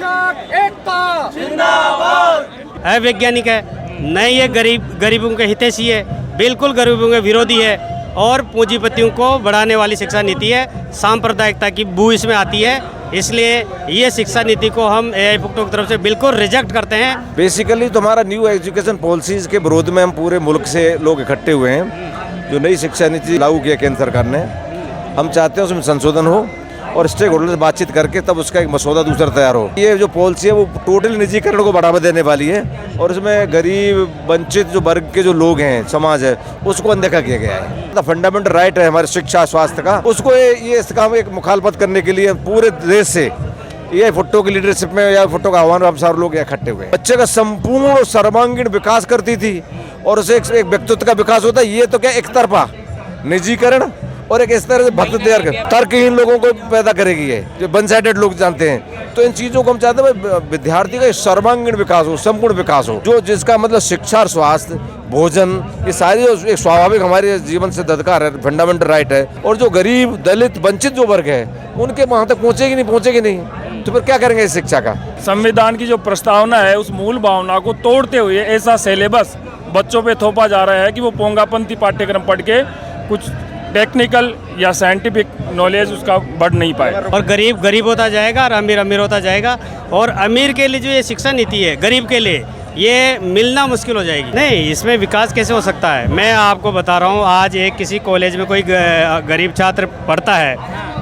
शिक्षक एकता जिंदाबाद। अवैज्ञानिक है, न ये गरीबों के हितैषी है, बिल्कुल गरीबों के विरोधी है और पूंजीपतियों को बढ़ाने वाली शिक्षा नीति है। सांप्रदायिकता की बू इसमें आती है, इसलिए ये शिक्षा नीति को हम एआई फुक्टो की तरफ से बिल्कुल रिजेक्ट करते हैं। बेसिकली तो हमारा न्यू एजुकेशन पॉलिसीज के विरोध में हम पूरे मुल्क से लोग इकट्ठे हुए हैं। जो नई शिक्षा नीति लागू किया केंद्र सरकार ने, हम चाहते हैं उसमें संशोधन हो और स्टेक होल्डर से बातचीत करके तब उसका एक मसौदा दूसरा तैयार हो। ये जो पॉलिसी है वो टोटली निजीकरण को बढ़ावा देने वाली है और इसमें गरीब वंचित जो वर्ग के जो लोग हैं, समाज है, उसको अनदेखा किया गया है। फंडामेंटल राइट है हमारे शिक्षा स्वास्थ्य का, उसको ये इसका हम एक मुखालफत करने के लिए पूरे देश से ये फुट्टो की लीडरशिप में या फुट्टो का आह्वान हम सारे लोग इकट्ठे हुए। बच्चे का संपूर्ण और सर्वांगीण विकास करती थी और उसे एक व्यक्तित्व का विकास होता है। ये तो क्या एक तरफा निजीकरण और एक इस तरह से भक्त तैयार कर तर्कहीन लोगों को पैदा करेगी, ये जो वन साइडेड लोग जानते हैं। तो इन चीज़ों को हम चाहते हैं विद्यार्थी का सर्वांगीण विकास हो, संपूर्ण विकास हो, जो जिसका मतलब शिक्षा और स्वास्थ्य, भोजन, ये सारी एक स्वाभाविक हमारे जीवन से अधिकार है, फंडामेंटल राइट है। और जो गरीब दलित वंचित जो वर्ग है उनके वहाँ तक पहुँचेगी नहीं, तो फिर क्या करेंगे इस शिक्षा का। संविधान की जो प्रस्तावना है उस मूल भावना को तोड़ते हुए ऐसा सिलेबस बच्चों पे थोपा जा रहा है कि वो पोंगापंथी पाठ्यक्रम पढ़ के कुछ टेक्निकल या साइंटिफिक नॉलेज उसका बढ़ नहीं पाए और गरीब गरीब होता जाएगा और अमीर अमीर होता जाएगा। और अमीर के लिए जो ये शिक्षा नीति है, गरीब के लिए ये मिलना मुश्किल हो जाएगी। नहीं, इसमें विकास कैसे हो सकता है। मैं आपको बता रहा हूँ, आज एक किसी कॉलेज में कोई गरीब छात्र पढ़ता है,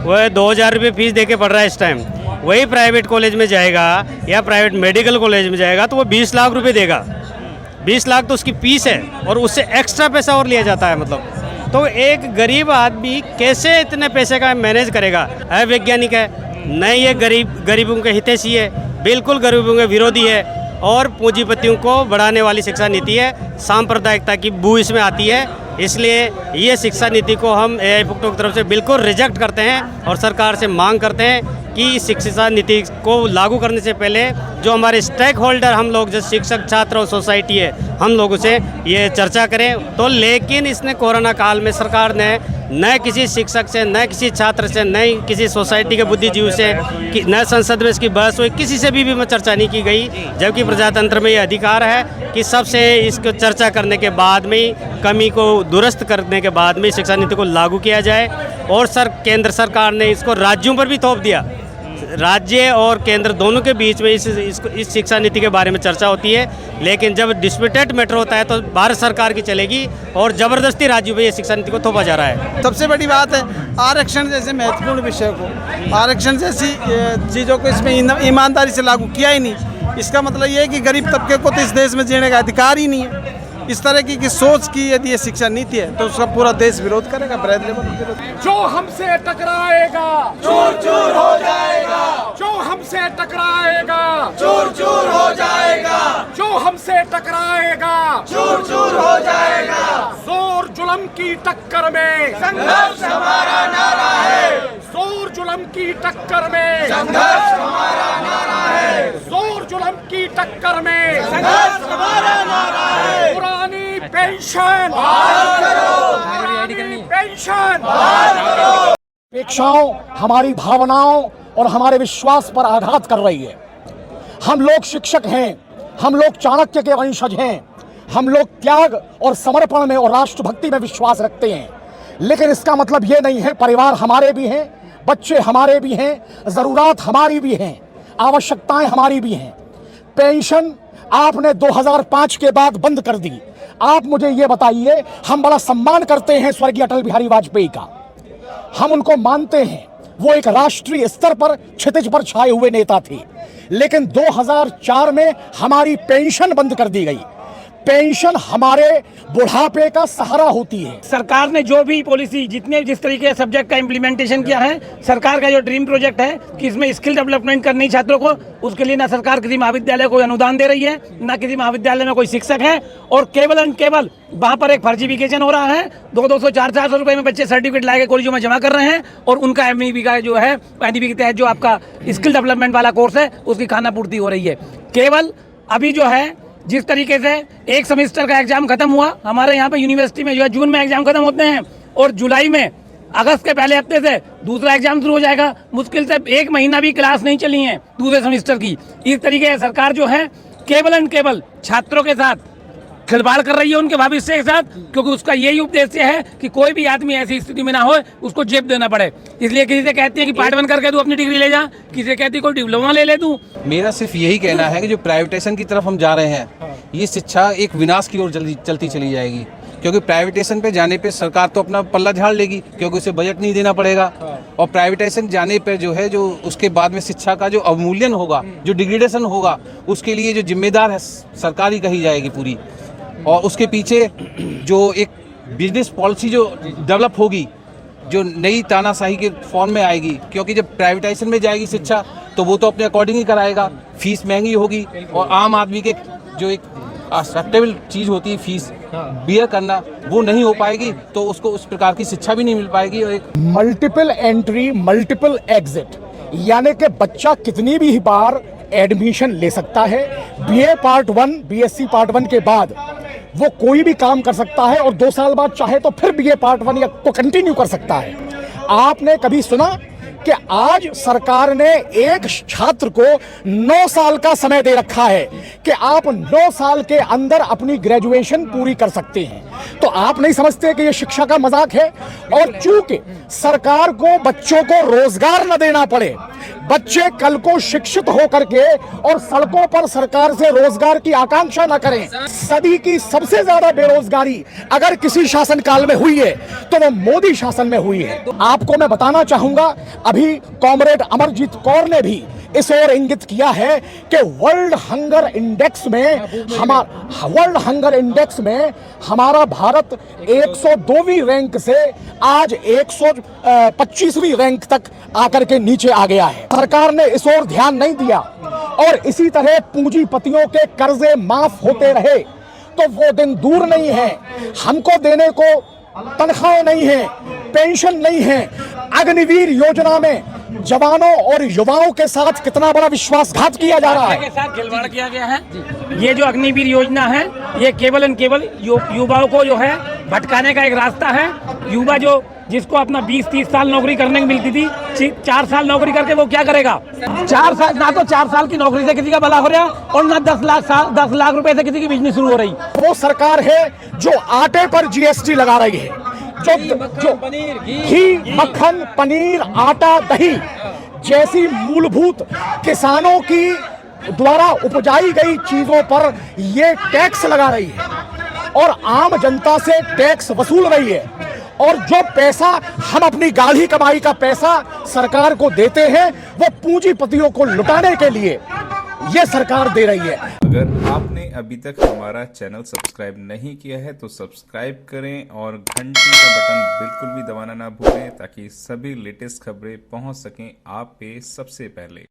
वह 2000 रुपये फीस दे के पढ़ रहा है इस टाइम। वही प्राइवेट कॉलेज में जाएगा या प्राइवेट मेडिकल कॉलेज में जाएगा तो वो 20 लाख रुपये देगा। 20 लाख तो उसकी फीस है और उससे एक्स्ट्रा पैसा और लिया जाता है। मतलब तो एक गरीब आदमी कैसे इतने पैसे का मैनेज करेगा। अवैज्ञानिक है, न ये गरीबों के हितैषी है, बिल्कुल गरीबों के विरोधी है और पूंजीपतियों को बढ़ाने वाली शिक्षा नीति है। सांप्रदायिकता की बू इसमें आती है, इसलिए ये शिक्षा नीति को हम एआई फुक्टो की तरफ से बिल्कुल रिजेक्ट करते हैं और सरकार से मांग करते हैं कि इस शिक्षा नीति को लागू करने से पहले जो हमारे स्टेक होल्डर, हम लोग जो शिक्षक, छात्र और सोसाइटी है, हम लोगों से ये चर्चा करें। तो लेकिन इसने कोरोना काल में सरकार ने न किसी शिक्षक से, न किसी छात्र से, न किसी सोसाइटी के बुद्धिजीवी से, न संसद में इसकी बहस हुई, किसी से भी चर्चा नहीं की गई। जबकि प्रजातंत्र में ये अधिकार है कि सबसे इसको चर्चा करने के बाद में, कमी को दुरुस्त करने के बाद में शिक्षा नीति को लागू किया जाए। और केंद्र सरकार ने इसको राज्यों पर भी थोप दिया। राज्य और केंद्र दोनों के बीच में इस शिक्षा नीति के बारे में चर्चा होती है, लेकिन जब डिस्प्यूटेड मैटर होता है तो भारत सरकार की चलेगी और ज़बरदस्ती राज्यों में ये शिक्षा नीति को थोपा जा रहा है। सबसे बड़ी बात है आरक्षण जैसे महत्वपूर्ण विषय को, आरक्षण जैसी चीज़ों को इसमें ईमानदारी से लागू किया ही नहीं। इसका मतलब ये है कि गरीब तबके को तो इस देश में जीने का अधिकार ही नहीं है। इस तरह की सोच की यदि ये शिक्षा नीति है तो उसका पूरा देश विरोध करेगा, ब्रैड लेवल विरोध। जो हमसे टकराएगा चूर चूर हो जाएगा, जो हमसे टकराएगा चूर चूर हो जाएगा, जो हमसे टकराएगा चूर चूर हो जाएगा। जोर जुल्म की टक्कर में संघर्ष हमारा नारा है, जोर जुल्म की टक्कर में संघर्ष हमारा नारा है, जोर जुल्म की टक्कर में संघर्ष हमारा नारा है। पुरानी पेंशन बहाल करो, पुरानी पेंशन बहाल करो। अपेक्षाओं, हमारी भावनाओं और हमारे विश्वास पर आघात कर रही है। हम लोग शिक्षक हैं, हम लोग चाणक्य के वंशज हैं, हम लोग त्याग और समर्पण में और राष्ट्रभक्ति में विश्वास रखते हैं। लेकिन इसका मतलब ये नहीं है, परिवार हमारे भी हैं, बच्चे हमारे भी हैं, ज़रूरत हमारी भी हैं, आवश्यकताएं हमारी भी हैं। पेंशन आपने 2005 के बाद बंद कर दी। आप मुझे ये बताइए, हम बड़ा सम्मान करते हैं स्वर्गीय अटल बिहारी वाजपेयी का, हम उनको मानते हैं, वो एक राष्ट्रीय स्तर पर क्षितिज पर छाए हुए नेता थे। लेकिन 2004 में हमारी पेंशन बंद कर दी गई। पेंशन हमारे बुढ़ापे का सहारा होती है। सरकार ने जो भी पॉलिसी, जिस तरीके से सब्जेक्ट का इम्प्लीमेंटेशन किया है, सरकार का जो ड्रीम प्रोजेक्ट है कि इसमें स्किल डेवलपमेंट करनी है छात्रों को, उसके लिए ना सरकार किसी महाविद्यालय को अनुदान दे रही है, ना किसी महाविद्यालय में कोई शिक्षक है, और केवल एंड केवल वहाँ पर एक फर्जीफिकेशन हो रहा है। 200 400 रुपए में बच्चे सर्टिफिकेट लाके कॉलेजों में जमा कर रहे हैं और उनका एमईबी का जो है, एनईबी के तहत जो आपका स्किल डेवलपमेंट वाला कोर्स है उसकी खानापूर्ति हो रही है। केवल अभी जो है जिस तरीके से एक सेमेस्टर का एग्जाम खत्म हुआ, हमारे यहाँ पे यूनिवर्सिटी में जो है जून में एग्जाम खत्म होते हैं और जुलाई में अगस्त के पहले हफ्ते से दूसरा एग्जाम शुरू हो जाएगा। मुश्किल से 1 महीना भी क्लास नहीं चली है दूसरे सेमेस्टर की। इस तरीके से सरकार जो है केवल एंड केवल छात्रों के साथ खिलवाड़ कर रही है, उनके भविष्य के साथ, क्योंकि उसका यही उद्देश्य है कि कोई भी आदमी ऐसी स्थिति में ना हो उसको जेब देना पड़े। इसलिए किसी से कहती है कि पार्ट 1 करके तू अपनी डिग्री ले जा, किसी से कहती है कोई डिप्लोमा ले तू। मेरा सिर्फ यही कहना है कि जो प्राइवेटाइजेशन की तरफ हम जा रहे हैं, ये शिक्षा एक विनाश की ओर चलती चली जाएगी, क्योंकि प्राइवेटाइजेशन पे जाने पे सरकार तो अपना पल्ला झाड़ लेगी, क्योंकि उसे बजट नहीं देना पड़ेगा। और प्राइवेटाइजेशन जाने पे जो है, जो उसके बाद में शिक्षा का जो अवमूल्यन होगा, जो डिग्रेडेशन होगा, उसके लिए जो जिम्मेदार है सरकार ही कही जाएगी पूरी। और उसके पीछे जो एक बिजनेस पॉलिसी जो डेवलप होगी, जो नई तानाशाही के फॉर्म में आएगी, क्योंकि जब प्राइवेटाइजेशन में जाएगी शिक्षा तो वो तो अपने अकॉर्डिंग ही कराएगा, फीस महंगी होगी और आम आदमी के जो एक एक्सेप्टेबल चीज़ होती है फीस बियर करना, वो नहीं हो पाएगी, तो उसको उस प्रकार की शिक्षा भी नहीं मिल पाएगी। और एक मल्टीपल एंट्री मल्टीपल एग्जिट, यानी कि बच्चा कितनी भी बार एडमिशन ले सकता है। बीए पार्ट 1, बीएससी पार्ट 1 के बाद वो कोई भी काम कर सकता है और 2 साल बाद चाहे तो फिर बीए पार्ट 1 या को कंटिन्यू कर सकता है। आपने कभी सुना कि आज सरकार ने एक छात्र को 9 साल का समय दे रखा है कि आप 9 साल के अंदर अपनी ग्रेजुएशन पूरी कर सकते हैं? तो आप नहीं समझते कि यह शिक्षा का मजाक है? और चूंकि सरकार को बच्चों को रोजगार न देना पड़े, बच्चे कल को शिक्षित होकर के और सड़कों पर सरकार से रोजगार की आकांक्षा न करें। सदी की सबसे ज्यादा बेरोजगारी अगर किसी शासनकाल में हुई है तो वो मोदी शासन में हुई है। आपको मैं बताना चाहूंगा, अभी कॉमरेड अमरजीत कौर ने भी इस ओर इंगित किया है कि वर्ल्ड हंगर इंडेक्स में हमारा भारत 102वीं रैंक से आज 125वीं रैंक तक आकर के नीचे आ गया है। सरकार ने इस ओर ध्यान नहीं दिया और इसी तरह पूंजीपतियों के कर्जे माफ होते रहे तो वो दिन दूर नहीं है। हमको देने को तनख्वाहें नहीं है, पेंशन नहीं है। अग्निवीर योजना में जवानों और युवाओं के साथ कितना बड़ा विश्वासघात किया जा रहा है, के साथ खिलवाड़ किया गया है। ये जो अग्निवीर योजना है, ये केवल एंड केवल युवाओं को जो है भटकाने का एक रास्ता है। युवा जो जिसको अपना 20-30 साल नौकरी करने की मिलती थी, 4 साल नौकरी करके वो क्या करेगा? 4 साल, ना तो 4 साल की नौकरी से किसी का भला हो रहा और ना 10 लाख रुपए से किसी की बिजनेस शुरू हो रही। वो सरकार है जो आटे पर जीएसटी लगा रही है, जो घी, मक्खन, पनीर, आटा, दही जैसी मूलभूत किसानों की द्वारा उपजाई गई चीजों पर ये टैक्स लगा रही है और आम जनता से टैक्स वसूल रही है। और जो पैसा हम अपनी गाढ़ी कमाई का पैसा सरकार को देते हैं, वो पूंजीपतियों को लुटाने के लिए ये सरकार दे रही है। अगर आपने अभी तक हमारा चैनल सब्सक्राइब नहीं किया है तो सब्सक्राइब करें और घंटी का बटन बिल्कुल भी दबाना ना भूलें, ताकि सभी लेटेस्ट खबरें पहुंच सकें आप पे सबसे पहले।